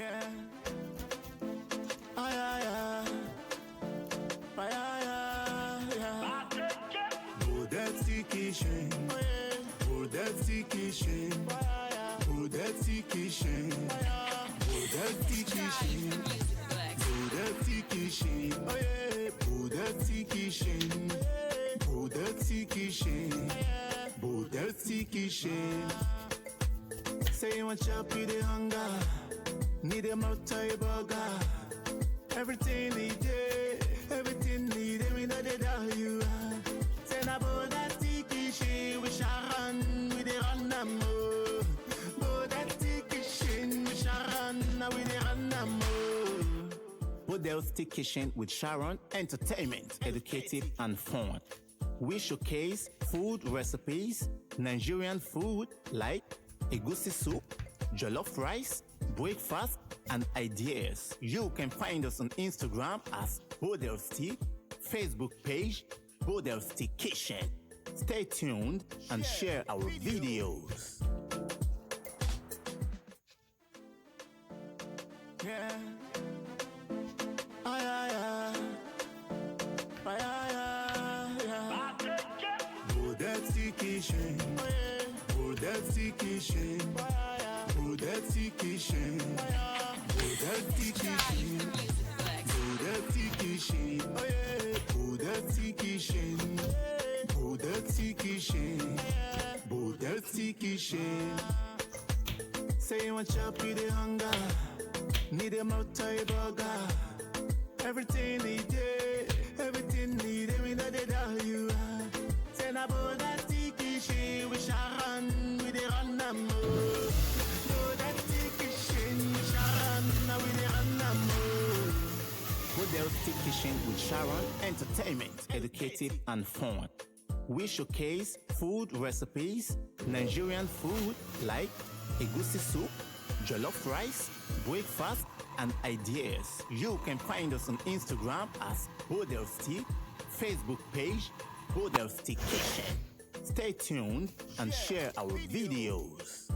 Yeah. Ay, ay, ay, ay, ay. Budetti kitchen. Budetti kitchen. Budetti kitchen. Budetti kitchen. Budetti kitchen. Oh yeah. Budetti kitchen. Budetti kitchen. Budetti kitchen. Say you want chop with the hunger. Need a multi-burger. Everything need it. Everything need it. We know they tell you. Say na Budetti kitchen. We shall run. We dey run them more. Budetti kitchen. We shall run. We dey run them more. Budetti Kitchen with Sharon, entertainment, educative and fun. We showcase food recipes, Nigerian food like egusi soup, jollof rice, breakfast, and ideas. You can find us on Instagram as Budetti, Facebook page Budetti Kitchen. Stay tuned and share our videos. Yeah. Ay, ay, ay. Ay, ay, ay, ay. Budetti Kitchen. Budetti Kitchen. Budetti Kitchen. Budetti Kitchen. Budetti Kitchen. Oh yeah. Budetti Kitchen. Budetti Kitchen. Budetti Kitchen. Say you want chop with the hunger. Need a multi-burger. Everything need it. Everything need it. We know they tell you. Say na Budetti kitchen. We shall run. We dey run them more. Budetti kitchen. We shall run. We dey run them more. Budetti Kitchen with Sharon, entertainment, educative and fun. We showcase food recipes, Nigerian food like egusi soup, jollof rice, breakfast, and ideas. You can find us on Instagram as Budetti, Facebook page Budetti Kitchen. Stay tuned and share our videos.